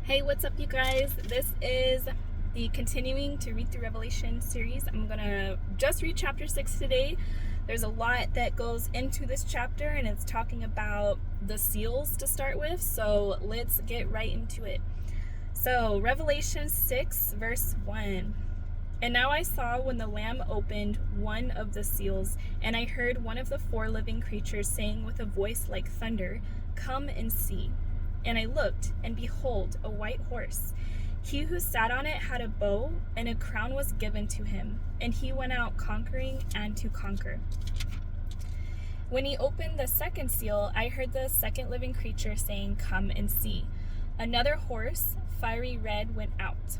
Hey, what's up, you guys? This is the continuing to read through Revelation series. I'm gonna just read chapter 6 today. There's a lot that goes into this chapter, and it's talking about the seals to start with, so let's get right into it. So, Revelation 6, verse 1. And now I saw when the Lamb opened one of the seals, and I heard one of the four living creatures saying with a voice like thunder, "Come and see." And I looked, and behold, a white horse. He who sat on it had a bow, and a crown was given to him, and he went out conquering and to conquer. When he opened the second seal, I heard the second living creature saying, "Come and see." Another horse, fiery red, went out,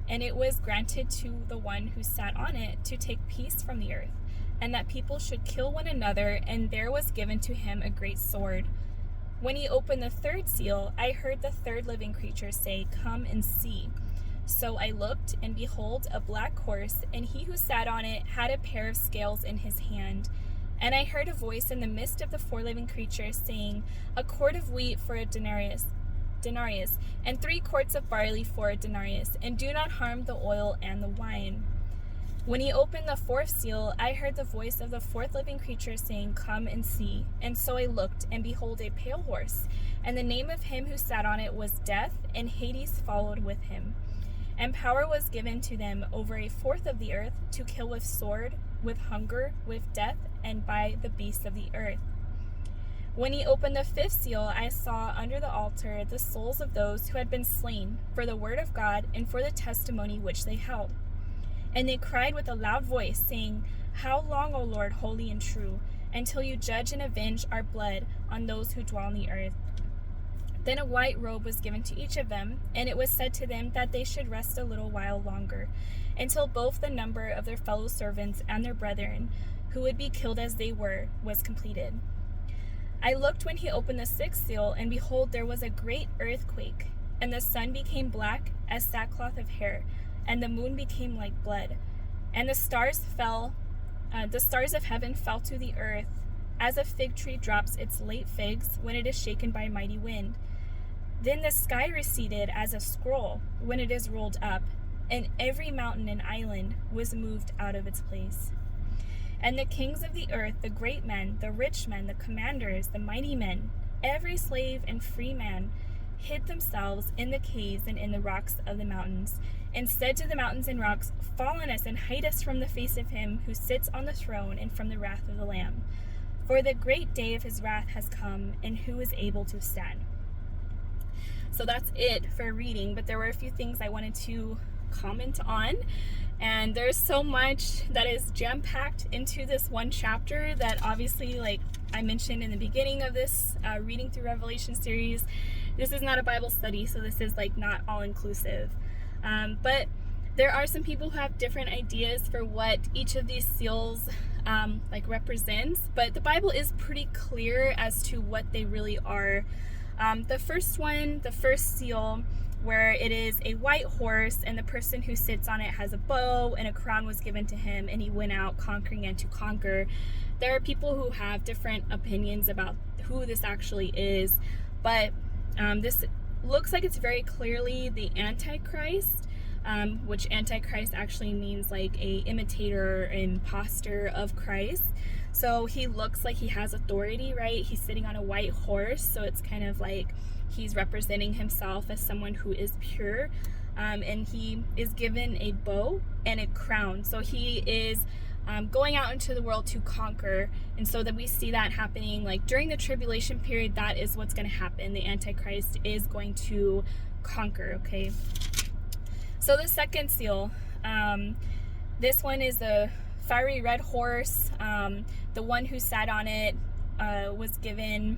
and it was granted to the one who sat on it to take peace from the earth, and that people should kill one another, and there was given to him a great sword. When he opened the third seal, I heard the third living creature say, "Come and see." So I looked, and behold, a black horse, and he who sat on it had a pair of scales in his hand. And I heard a voice in the midst of the four living creatures saying, "A quart of wheat for a denarius, and 3 quarts of barley for a denarius, and do not harm the oil and the wine." When he opened the fourth seal, I heard the voice of the fourth living creature saying, "Come and see." And so I looked, and behold, a pale horse, and the name of him who sat on it was Death, and Hades followed with him. And power was given to them over a fourth of the earth to kill with sword, with hunger, with death, and by the beasts of the earth. When he opened the fifth seal, I saw under the altar the souls of those who had been slain for the word of God and for the testimony which they held. And they cried with a loud voice, saying, "How long, O Lord, holy and true, until you judge and avenge our blood on those who dwell on the earth?" Then a white robe was given to each of them, and it was said to them that they should rest a little while longer, until both the number of their fellow servants and their brethren, who would be killed as they were, was completed. I looked when he opened the sixth seal, and behold, there was a great earthquake, and the sun became black as sackcloth of hair, and the moon became like blood, and the stars of heaven fell to the earth, as a fig tree drops its late figs when it is shaken by a mighty wind. Then the sky receded as a scroll when it is rolled up, and every mountain and island was moved out of its place. And the kings of the earth, the great men, the rich men, the commanders, the mighty men, every slave and free man, hid themselves in the caves and in the rocks of the mountains, and said to the mountains and rocks, "Fall on us and hide us from the face of him who sits on the throne and from the wrath of the Lamb. For the great day of his wrath has come, and who is able to stand?" So that's it for reading, but there were a few things I wanted to comment on. And there's so much that is jam-packed into this one chapter that obviously, like I mentioned in the beginning of this reading through Revelation series, this is not a Bible study, so this is like not all-inclusive. But there are some people who have different ideas for what each of these seals represents, but the Bible is pretty clear as to what they really are. The first seal, where it is a white horse, and the person who sits on it has a bow, and a crown was given to him, and he went out conquering and to conquer. There are people who have different opinions about who this actually is, but this looks like it's very clearly the Antichrist, which Antichrist actually means like a imitator, imposter of Christ. So he looks like he has authority, right? He's sitting on a white horse, so it's kind of like he's representing himself as someone who is pure, and he is given a bow and a crown. So he is going out into the world to conquer, and so that we see that happening like during the tribulation period. That is what's going to happen. The Antichrist is going to conquer. Okay, so the second seal, this one is a fiery red horse. The one who sat on it was given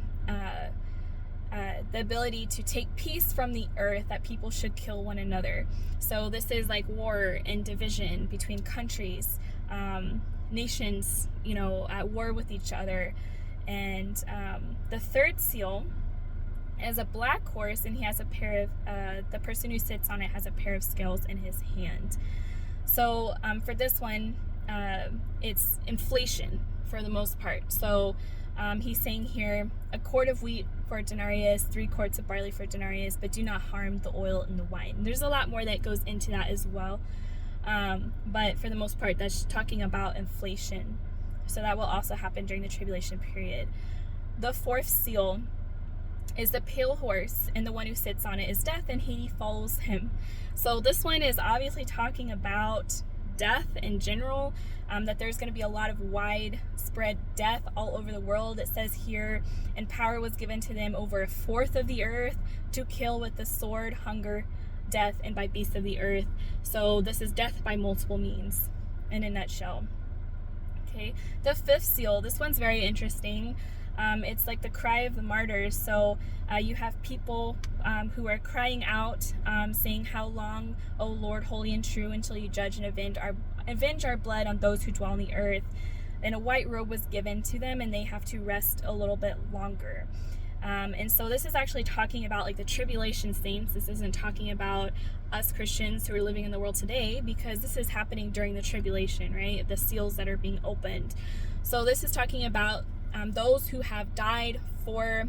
the ability to take peace from the earth, that people should kill one another. So this is like war and division between countries, nations, at war with each other. And the third seal is a black horse, and he has a pair of, the person who sits on it has a pair of scales in his hand. So for this one, it's inflation for the most part. So he's saying here, a quart of wheat for a denarius, 3 quarts of barley for a denarius, but do not harm the oil and the wine. There's a lot more that goes into that as well. But for the most part, that's talking about inflation. So that will also happen during the tribulation period. The 4th seal is the pale horse, and the one who sits on it is death, and Hades follows him. So this one is obviously talking about death in general, that there's going to be a lot of widespread death all over the world. It says here, and power was given to them over 1/4 of the earth to kill with the sword, hunger, death, and by beasts of the earth. So this is death by multiple means in a nutshell. Okay, the 5th seal, this one's very interesting. It's like the cry of the martyrs. So you have people who are crying out, saying, "How long, O Lord, holy and true, until you judge and avenge our blood on those who dwell on the earth?" And a white robe was given to them, and they have to rest a little bit longer. And so this is actually talking about like the tribulation saints. This isn't talking about us Christians who are living in the world today, because this is happening during the tribulation, right? The seals that are being opened. So this is talking about those who have died for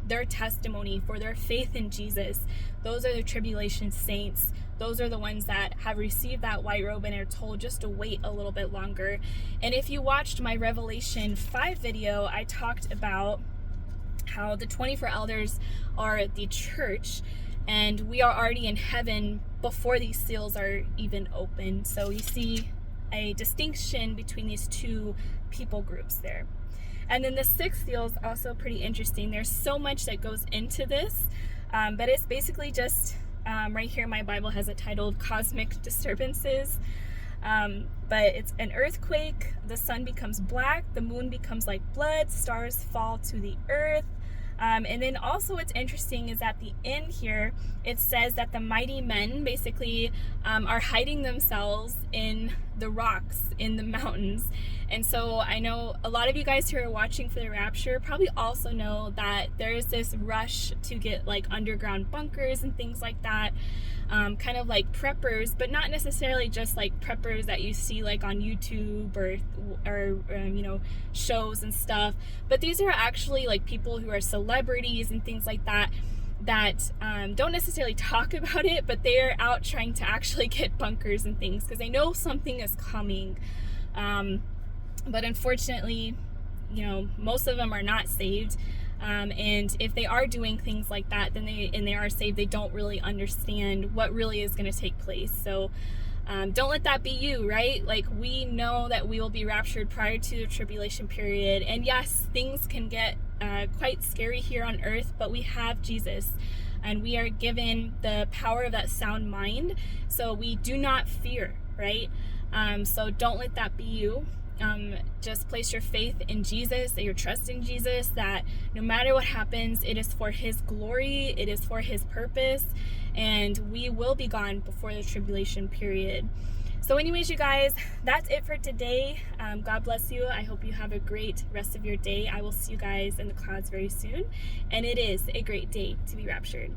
their testimony, for their faith in Jesus. Those are the tribulation saints. Those are the ones that have received that white robe and are told just to wait a little bit longer. And if you watched my Revelation 5 video, I talked about how the 24 elders are the church, and we are already in heaven before these seals are even opened. So you see a distinction between these two people groups there. And then the 6th seal is also pretty interesting. There's so much that goes into this, but it's basically just, right here my Bible has it titled Cosmic Disturbances. But it's an earthquake, the sun becomes black, the moon becomes like blood, stars fall to the earth. And then also what's interesting is at the end here, it says that the mighty men basically are hiding themselves in the rocks, in the mountains. And so I know a lot of you guys who are watching for the rapture probably also know that there's this rush to get like underground bunkers and things like that, kind of like preppers, but not necessarily just like preppers that you see like on YouTube or you know, shows and stuff. But these are actually like people who are celebrities and things like that don't necessarily talk about it, but they're out trying to actually get bunkers and things because they know something is coming. But unfortunately, you know, most of them are not saved. And if they are doing things like that, then they are saved, they don't really understand what really is going to take place. So don't let that be you, right? Like, we know that we will be raptured prior to the tribulation period. And yes, things can get quite scary here on earth, but we have Jesus. And we are given the power of that sound mind. So we do not fear, right? So don't let that be you. Just place your faith in Jesus, that you're trusting Jesus, that no matter what happens, it is for His glory, it is for His purpose, and we will be gone before the tribulation period. So anyways, you guys, that's it for today. God bless you. I hope you have a great rest of your day. I will see you guys in the clouds very soon, and it is a great day to be raptured.